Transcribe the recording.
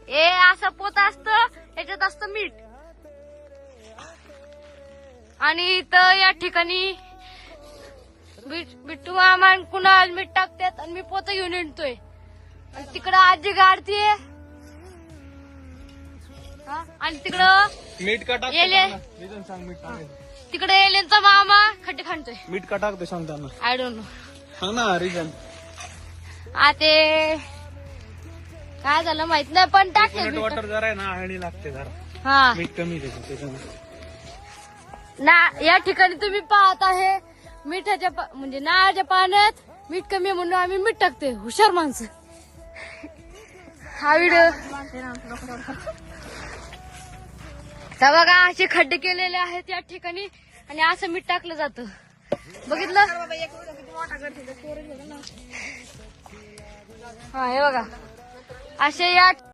हे असं पोत असतं, याच्यात असतं मीठ. आणि इथं या ठिकाणी बिट्टू मामा आणि कुणाल मीठ टाकतात आणि मी पोत घेऊन येतोय. आणि तिकडं आजी गाडतीये आणि तिकडं मीठ का टाकतो सांग. मीठ टाकायचं तिकडे एलेनचा मामा खड्डे खाणतोय. मीठ का टाकतो सांगताना आय डोंट नो. सांग ना रिझन. ते काय झालं माहित नाही पण टाकलं वॉटर जरा आहे ना हळणी लागते जरा. हा मीठ कमी त्याच्यामुळे. ना या ठिकाणी तुम्ही पाहत आहे मिठाच्या म्हणजे नारळाच्या पाण्यात मीठ कमी आहे म्हणून आम्ही मीठ टाकते. हुशार माणसं. हा व्हिडिओ बघा असे खड्डे केलेले आहेत या ठिकाणी आणि असं मीठ टाकलं जातं. बघितलं हा हे बघा असे या